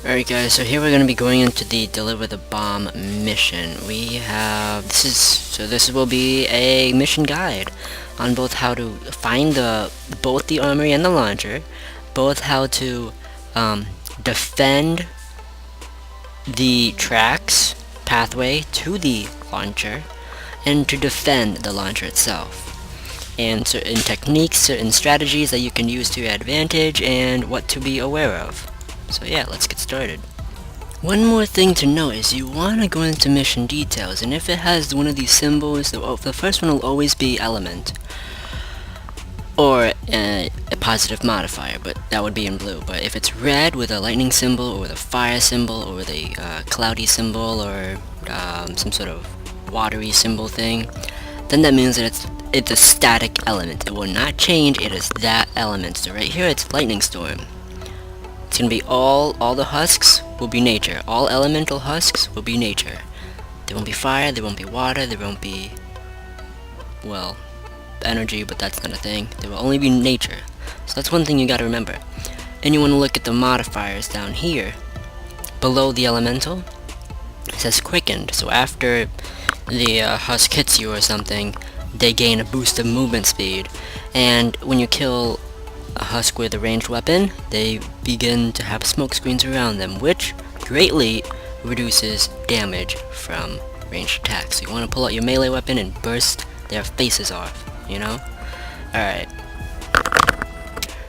Alright guys, so here we're going to be going into the deliver the bomb mission. We have, this will be a mission guide on both how to find both the armory and the launcher, both how to defend the tracks pathway to the launcher, and to defend the launcher itself, and certain techniques, certain strategies that you can use to your advantage, and what to be aware of. So yeah, let's get started. One more thing to note is you want to go into mission details, and if it has one of these symbols, the first one will always be element, or a positive modifier, but that would be in blue. But if it's red with a lightning symbol, or with a fire symbol, or with a cloudy symbol, or some sort of watery symbol thing, then that means that it's a static element. It will not change, it is that element. So right here it's lightning storm. It's gonna be all the husks will be nature. All elemental husks will be nature. There won't be fire, there won't be water, there won't be, well, energy, but that's not a thing. There will only be nature. So that's one thing you gotta remember. And you wanna look at the modifiers down here. Below the elemental, it says quickened. So after the husk hits you or something, they gain a boost of movement speed. And when you kill a husk with a ranged weapon, they begin to have smoke screens around them, which greatly reduces damage from ranged attacks. So you want to pull out your melee weapon and burst their faces off, you know? Alright.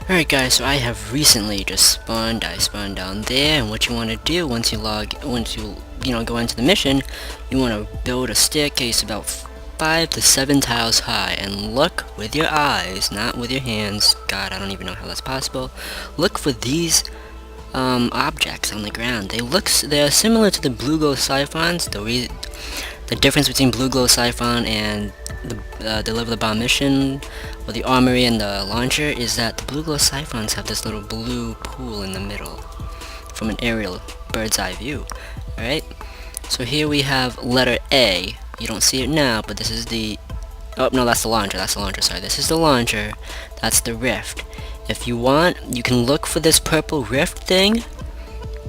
Alright guys, so I have recently just spawned. I spawned down there, and what you want to do once you go into the mission, you want to build a staircase about 5 to 7 tiles high, and look with your eyes, not with your hands. God, I don't even know how that's possible. Look for these objects on the ground. They're similar to the blue glow siphons. The difference between blue glow siphon and the deliver the bomb mission, or the armory and the launcher, is that the blue glow siphons have this little blue pool in the middle from an aerial bird's eye view. Alright, so here we have letter A. You don't see it now, but this is the... Oh, no, that's the launcher, sorry. This is the launcher, that's the rift. If you want, you can look for this purple rift thing.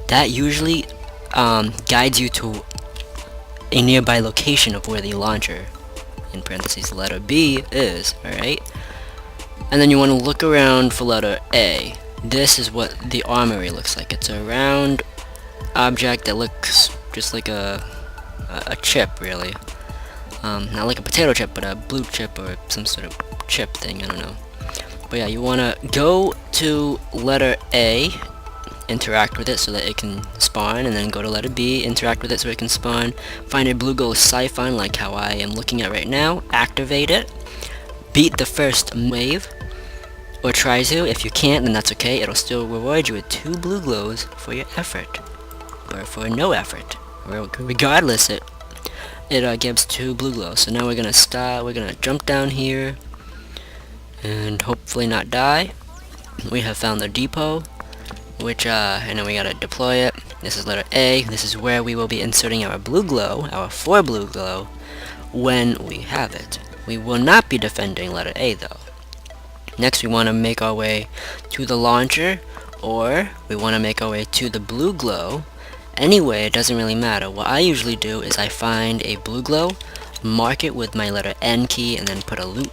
That usually guides you to a nearby location of where the launcher, in parentheses, letter B, is, alright? And then you want to look around for letter A. This is what the armory looks like. It's a round object that looks just like a chip, really. Not like a potato chip, but a blue chip or some sort of chip thing, I don't know. But yeah, you want to go to letter A, interact with it so that it can spawn, and then go to letter B, interact with it so it can spawn. Find a blue glow siphon like how I am looking at right now, activate it, beat the first wave, or try to. If you can't, then that's okay, it'll still reward you with 2 blue glows for your effort, or for no effort. Regardless, it gives 2 blue glows. So now we're gonna jump down here and hopefully not die. We have found the depot, which and then we gotta deploy it. This is letter A. This is where we will be inserting our blue glow, our 4 blue glow, when we have it. We will not be defending letter A though. Next we want to make our way to the launcher, or we want to make our way to the blue glow. Anyway, it doesn't really matter. What I usually do is I find a blue glow, mark it with my letter N key, and then put a loot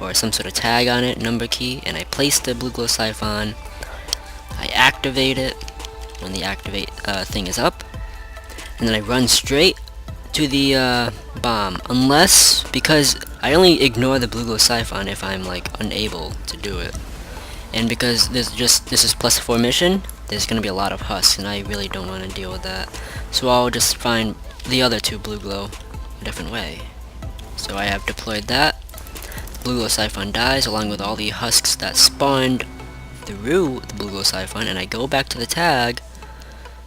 or some sort of tag on it, number key, and I place the blue glow siphon. I activate it when the activate thing is up, and then I run straight to the bomb, because I only ignore the blue glow siphon if I'm like unable to do it. And because this is +4 mission, there's gonna be a lot of husks, and I really don't want to deal with that. So I'll just find the other 2 blue glow a different way. So I have deployed that. Blue glow siphon dies along with all the husks that spawned through the blue glow siphon, and I go back to the tag.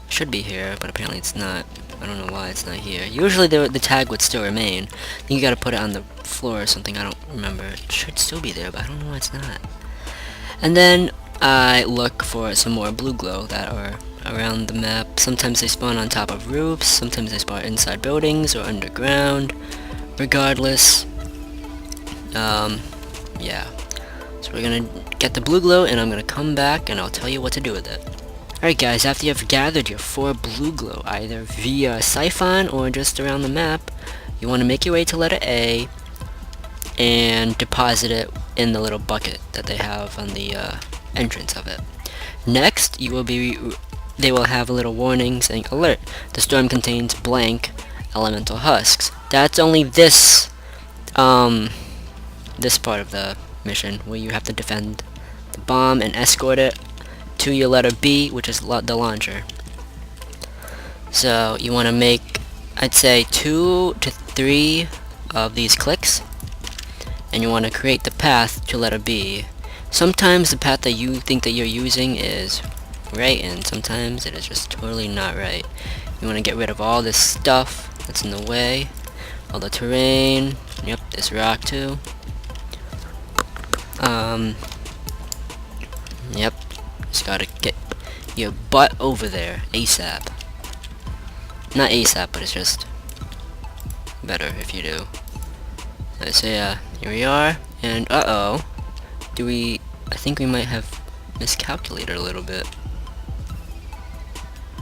It should be here, but apparently it's not. I don't know why it's not here. Usually the tag would still remain. I think you gotta put it on the floor or something. I don't remember. It should still be there, but I don't know why it's not. And then I look for some more blue glow that are around the map. Sometimes they spawn on top of roofs, sometimes they spawn inside buildings or underground. Regardless, yeah. So we're gonna get the blue glow, and I'm gonna come back and I'll tell you what to do with it. Alright guys, after you have gathered your 4 blue glow, either via siphon or just around the map, you want to make your way to letter A and deposit it in the little bucket that they have on the entrance of it. Next, they will have a little warning saying, alert, the storm contains blank elemental husks. That's only this this part of the mission where you have to defend the bomb and escort it to your letter B, which is the launcher. So you want to make, I'd say, 2 to 3 of these clicks, and you want to create the path to letter B. Sometimes the path that you think that you're using is right, and sometimes it is just totally not right. You want to get rid of all this stuff that's in the way, all the terrain. Yep, this rock too. Yep, just gotta get your butt over there ASAP. Not ASAP, but it's just better if you do. So yeah, here we are, and I think we might have miscalculated a little bit.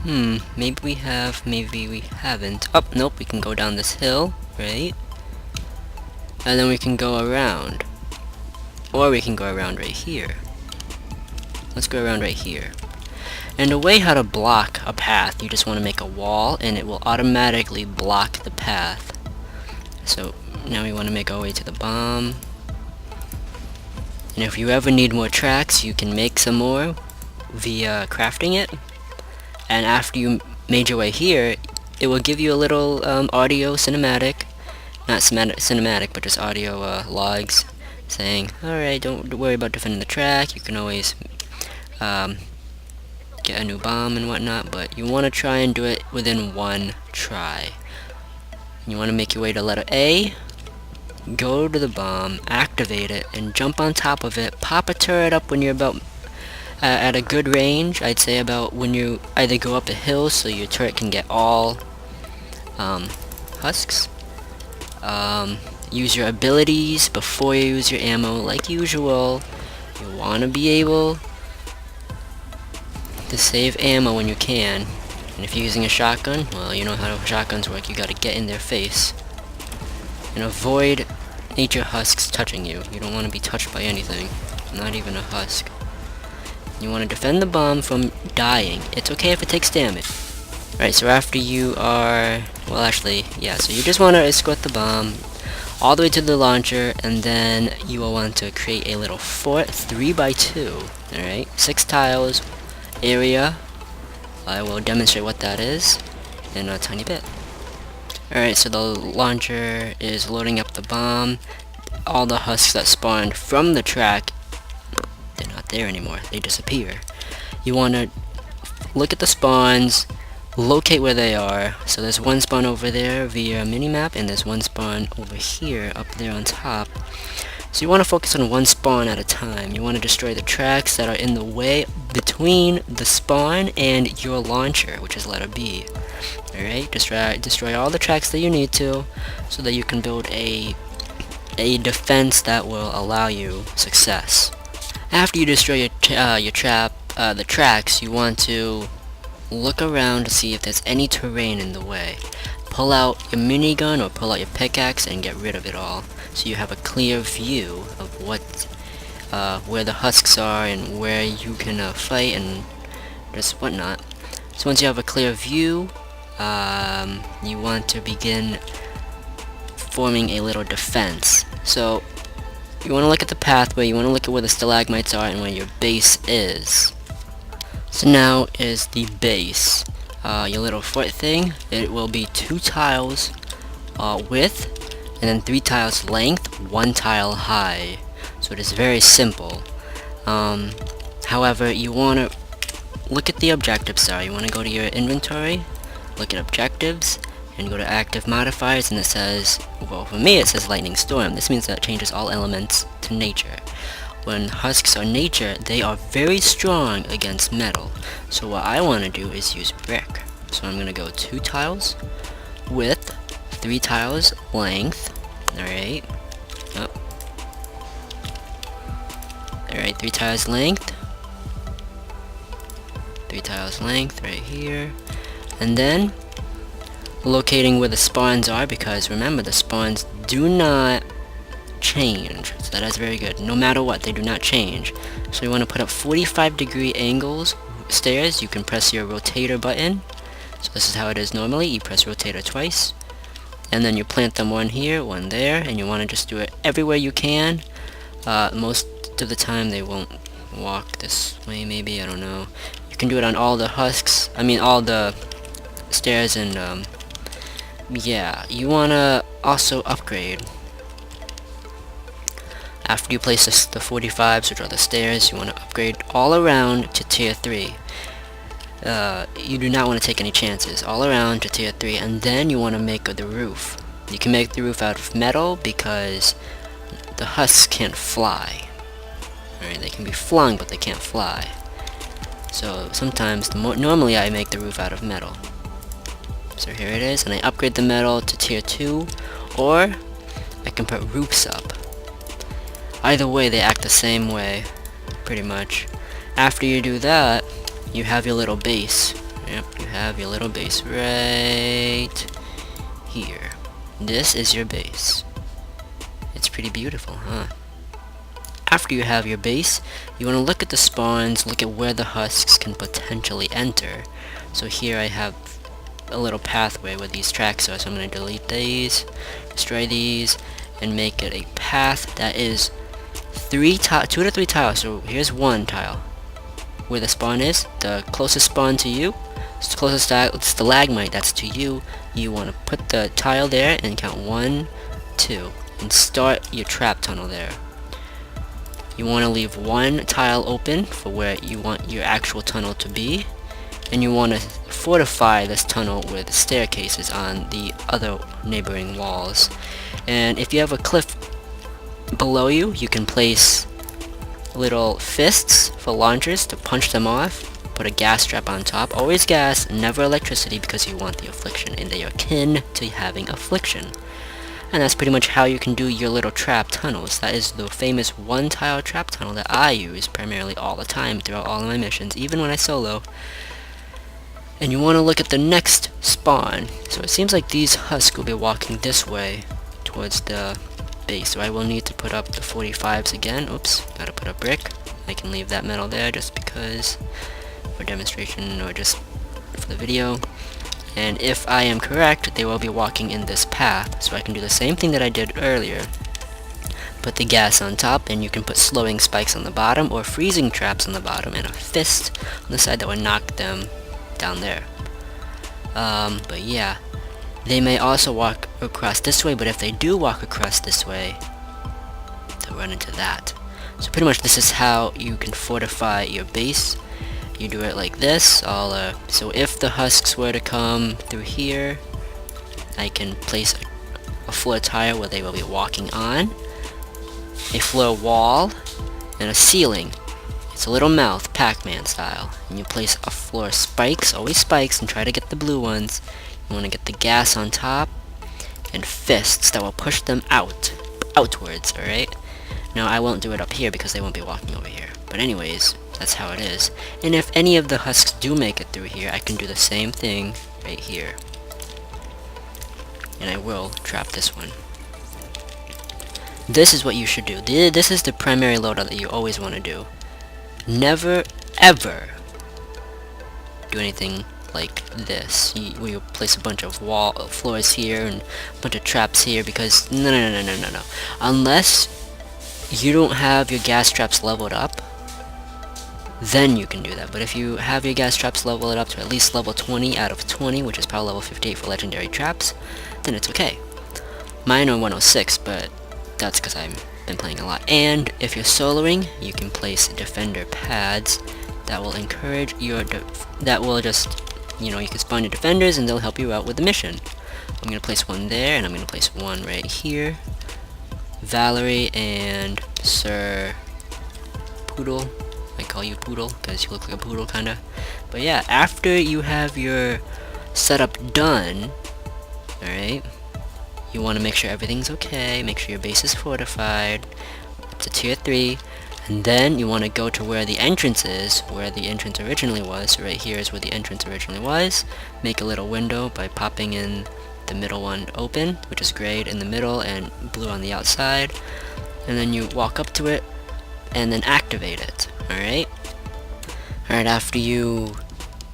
Maybe we have, maybe we haven't. Oh, nope, we can go down this hill, right? And then we can go around. Or we can go around right here. Let's go around right here. And the way how to block a path, you just want to make a wall, and it will automatically block the path. So now we want to make our way to the bomb. And if you ever need more tracks, you can make some more via crafting it. And after you made your way here, it will give you a little audio cinematic, not cinematic, but just audio logs saying, alright, don't worry about defending the track, you can always get a new bomb and whatnot, but you want to try and do it within one try. You want to make your way to letter A, go to the bomb, activate it, and jump on top of it, pop a turret up when you're about at a good range. I'd say about when you either go up a hill so your turret can get all husks. Use your abilities before you use your ammo like usual. You want to be able to save ammo when you can. And if you're using a shotgun, well, you know how shotguns work. You gotta get in their face and avoid nature husks touching you. You don't want to be touched by anything, not even a husk. You want to defend the bomb from dying. It's okay if it takes damage. Alright, so after you are, well actually, yeah, so you just want to escort the bomb all the way to the launcher, and then you will want to create a little fort 3x2. Alright, 6 tiles area. I will demonstrate what that is in a tiny bit. Alright, so the launcher is loading up the bomb. All the husks that spawned from the track, they're not there anymore. They disappear. You want to look at the spawns, locate where they are. So there's one spawn over there via minimap, and there's one spawn over here up there on top. So you want to focus on one spawn at a time. You want to destroy the tracks that are in the way between the spawn and your launcher, which is letter B. Alright, destroy all the tracks that you need to, so that you can build a defense that will allow you success. After you destroy the tracks, you want to look around to see if there's any terrain in the way. Pull out your minigun or pull out your pickaxe and get rid of it all, so you have a clear view of where the husks are and where you can fight and just whatnot. So once you have a clear view, you want to begin forming a little defense. So you want to look at the pathway, you want to look at where the stalagmites are and where your base is. So now is the base. Your little fort thing, it will be 2 tiles width, and then 3 tiles length, 1 tile high. So it is very simple. However, you want to look at the objectives there. You want to go to your inventory, look at objectives, and go to active modifiers, and it says, well, for me it says lightning storm. This means that it changes all elements to nature. when husks are nature, they are very strong against metal. So what I want to do is use brick. So I'm going to go 2 tiles width, 3 tiles length. Alright. Oh. Alright, 3 tiles length. 3 tiles length right here. And then locating where the spawns are, because remember, the spawns do not change. So that is very good. No matter what, they do not change. So you want to put up 45-degree angles stairs. You can press your rotator button. So this is how it is normally. You press rotator twice, and then you plant them one here, one there, and you want to just do it everywhere you can. Most of the time they won't walk this way, maybe, I don't know. You can do it on all the husks, all the stairs, and yeah, you want to also upgrade. After you place the 45s, which are the stairs, you want to upgrade all around to tier 3. You do not want to take any chances. All around to tier 3, and then you want to make the roof. You can make the roof out of metal because the husks can't fly. Alright, they can be flung, but they can't fly. So sometimes, normally I make the roof out of metal. So here it is, and I upgrade the metal to tier 2, or I can put roofs up. Either way, they act the same way, pretty much. After you do that, you have your little base. Yep, you have your little base right here. This is your base. It's pretty beautiful, huh? After you have your base, you want to look at the spawns, look at where the husks can potentially enter. So here I have a little pathway where these tracks are, so I'm going to delete these, destroy these, and make it a path that is 2 to 3 tiles. So here's 1 tile where the spawn is. The closest spawn to you, it's the closest stalagmite that's to you. You want to put the tile there and count 1, 2, and start your trap tunnel there. You want to leave 1 tile open for where you want your actual tunnel to be, and you want to fortify this tunnel with staircases on the other neighboring walls. And if you have a cliff below you, you can place little fists for launchers to punch them off. Put a gas trap on top. Always gas, never electricity, because you want the affliction, and they are kin to having affliction. And that's pretty much how you can do your little trap tunnels. That is the famous 1 tile trap tunnel that I use primarily all the time throughout all of my missions, even when I solo. And you want to look at the next spawn. So it seems like these husks will be walking this way towards the base. So I will need to put up the 45s again. Oops, gotta put a brick. I can leave that metal there just because, for demonstration or just for the video. And if I am correct, they will be walking in this path. So I can do the same thing that I did earlier. Put the gas on top, and you can put slowing spikes on the bottom, or freezing traps on the bottom, and a fist on the side that would knock them down there. But yeah, they may also walk across this way, but if they do walk across this way, they'll run into that. So pretty much this is how you can fortify your base. You do it like this. So if the husks were to come through here, I can place a floor tile where they will be walking on, a floor wall, and a ceiling. It's a little mouth, Pac-Man style. And you place a floor spikes, always spikes, and try to get the blue ones. You want to get the gas on top, and fists that will push them outwards, alright? Now I won't do it up here because they won't be walking over here. But anyways, that's how it is. And if any of the husks do make it through here, I can do the same thing right here. And I will trap this one. This is what you should do. This is the primary loadout that you always want to do. Never, ever do anything like this. Where you place a bunch of floors here and a bunch of traps here, because no. Unless you don't have your gas traps leveled up, then you can do that. But if you have your gas traps leveled up to at least level 20 out of 20, which is probably level 58 for legendary traps, then it's okay. Mine are 106, but that's because I've been playing a lot. And if you're soloing, you can place defender pads that will encourage your that will just, you can spawn your defenders and they'll help you out with the mission. I'm gonna place one there, and I'm gonna place one right here. Valerie and Sir poodle. I call you poodle because you look like a poodle kinda. But yeah, after you have your setup done, alright, you want to make sure everything's okay, make sure your base is fortified to tier 3, and then you want to go to where the entrance is, where the entrance originally was. So right here is where the entrance originally was. Make a little window by popping in the middle one open, which is gray in the middle and blue on the outside, and then you walk up to it and then activate it. Alright, after you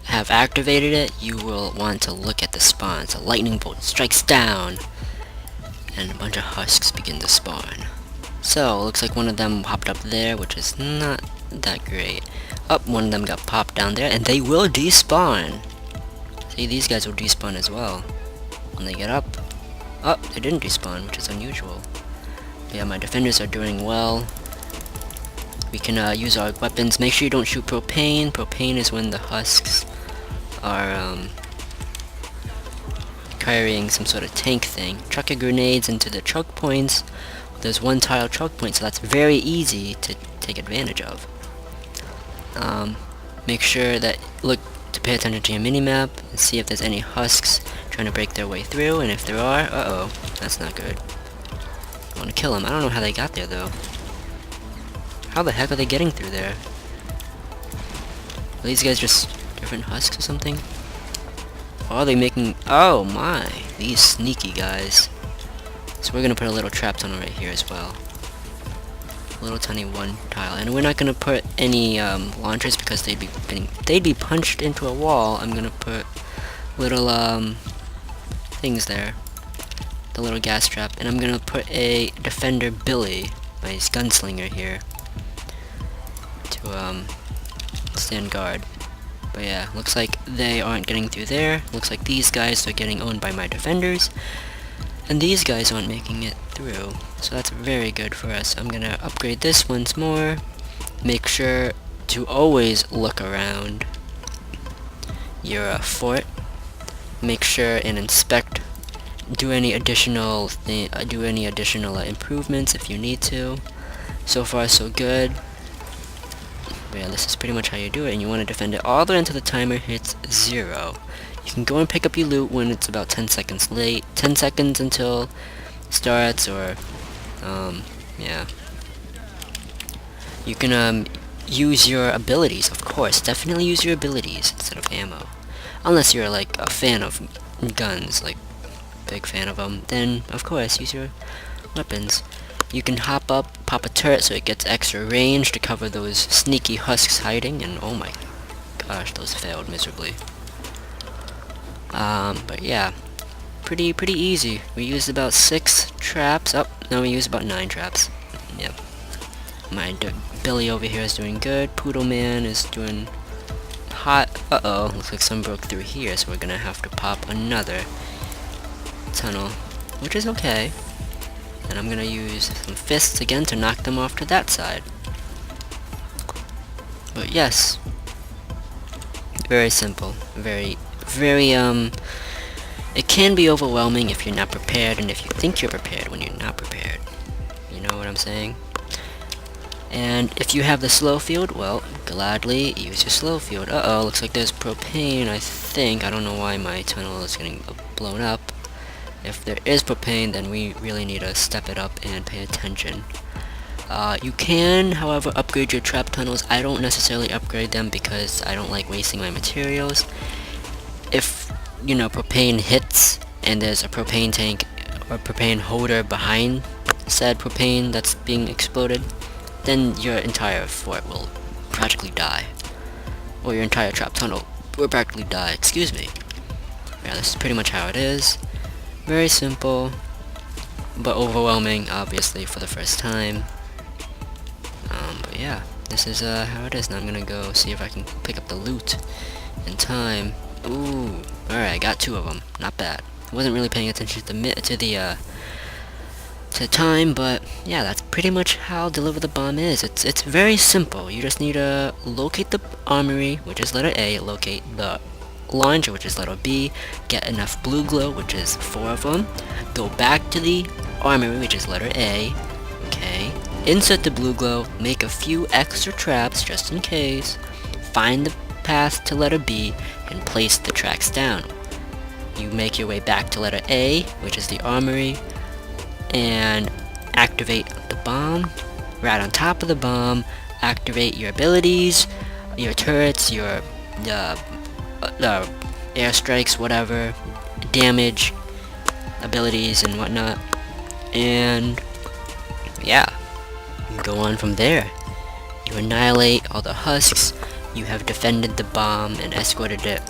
have activated it, you will want to look at the spawns. A lightning bolt strikes down and a bunch of husks begin to spawn. So, it looks like one of them popped up there, which is not that great. One of them got popped down there, and they will despawn. See, these guys will despawn as well when they get up. They didn't despawn, which is unusual. But yeah, my defenders are doing well. We can use our weapons. Make sure you don't shoot propane. Propane is when the husks are carrying some sort of tank thing. Chuck your grenades into the choke points. There's one tile choke point, so that's very easy to take advantage of. Make sure that to pay attention to your minimap and see if there's any husks trying to break their way through, and if there are, that's not good. I want to kill them. I don't know how they got there though. How the heck are they getting through there? Are these guys just different husks or something? Or are they making... Oh my! These sneaky guys. So we're gonna put a little trap tunnel right here as well. A little tiny one tile. And we're not gonna put any launchers because they'd be punched into a wall. I'm gonna put little things there. The little gas trap. And I'm gonna put a defender Billy, my gunslinger here, to stand guard. But yeah, looks like they aren't getting through there. Looks like these guys are getting owned by my defenders. And these guys aren't making it through. So that's very good for us. I'm gonna upgrade this once more. Make sure to always look around your fort. Make sure and inspect. Do any additional improvements if you need to. So far so good. But yeah, this is pretty much how you do it, and you want to defend it all the way until the timer hits 0. You can go and pick up your loot when it's about 10 seconds late. 10 seconds until it starts, or yeah. You can use your abilities, of course. Definitely use your abilities instead of ammo. Unless you're like a fan of guns, like big fan of them, then of course use your weapons. You can hop up, pop a turret so it gets extra range to cover those sneaky husks hiding, and oh my gosh, those failed miserably. But yeah, pretty easy. We used about 6 traps. No, we used about 9 traps. Yep. My Billy over here is doing good. Poodle Man is doing hot. Looks like some broke through here, so we're gonna have to pop another tunnel, which is okay. And I'm gonna use some fists again to knock them off to that side. But yes, very simple. Very, it can be overwhelming if you're not prepared, and if you think you're prepared when you're not prepared. You know what I'm saying? And if you have the slow field, well, gladly use your slow field. Looks like there's propane, I think. I don't know why my tunnel is getting blown up. If there is propane, then we really need to step it up and pay attention. You can, however, upgrade your trap tunnels. I don't necessarily upgrade them because I don't like wasting my materials. If, you know, propane hits and there's a propane tank or propane holder behind said propane that's being exploded, then your entire fort will practically die. Or your entire trap tunnel will practically die, excuse me. Yeah, this is pretty much how it is. Very simple, but overwhelming, obviously, for the first time. But yeah, this is how it is. Now I'm gonna go see if I can pick up the loot in time. Ooh, alright, I got 2 of them. Not bad. I wasn't really paying attention to the time, but yeah, that's pretty much how Deliver the Bomb is. It's very simple. You just need to locate the armory, which is letter A, locate the launcher, which is letter B, get enough blue glow, which is 4 of them, go back to the armory, which is letter A, okay, Insert the blue glow, make a few extra traps just in case, find the path to letter B, and place the tracks down. You make your way back to letter A, which is the armory, and activate the bomb. Right on top of the bomb, activate your abilities, your turrets, your airstrikes, whatever, damage abilities and whatnot, and yeah, you go on from there. You annihilate all the husks. You have defended the bomb and escorted it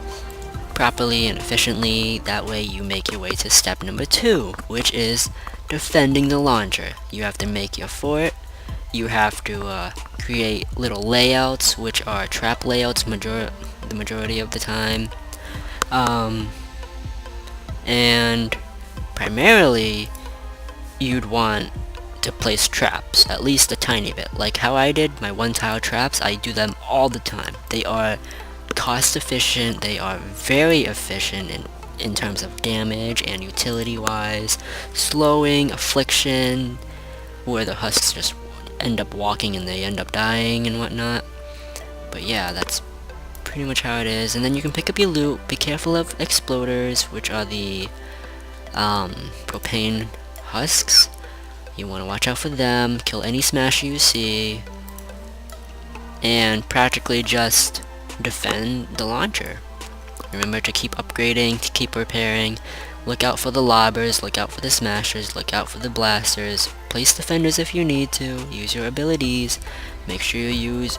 properly and efficiently. That way you make your way to step number 2, which is defending the launcher. You have to make your fort. You have to create little layouts, which are trap layouts the majority of the time. And primarily you'd want to place traps, at least a tiny bit. Like how I did my one tile traps, I do them all the time. They are cost efficient, they are very efficient in terms of damage and utility wise, slowing, affliction, where the husks just end up walking and they end up dying and whatnot. But yeah, that's pretty much how it is. And then you can pick up your loot. Be careful of exploders, which are the propane husks. You want to watch out for them, kill any smasher you see, and practically just defend the launcher. Remember to keep upgrading, to keep repairing. Look out for the lobbers, look out for the smashers, look out for the blasters. Place defenders if you need to. Use your abilities. Make sure you use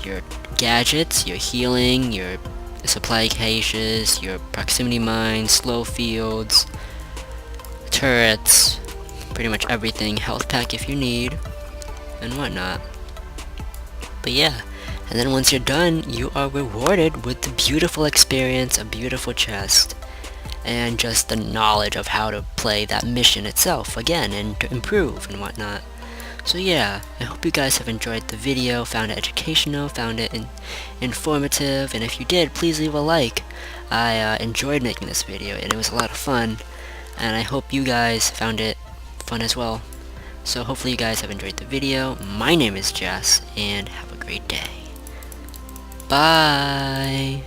your gadgets, your healing, your supply caches, your proximity mines, slow fields, turrets, pretty much everything, health pack if you need, and whatnot. But yeah, and then once you're done, you are rewarded with the beautiful experience, a beautiful chest, and just the knowledge of how to play that mission itself again and to improve and whatnot. So yeah, I hope you guys have enjoyed the video, found it educational, found it informative, and if you did, please leave a like. I enjoyed making this video and it was a lot of fun, and I hope you guys found it fun as well. So hopefully you guys have enjoyed the video. My name is Jess, and have a great day. Bye!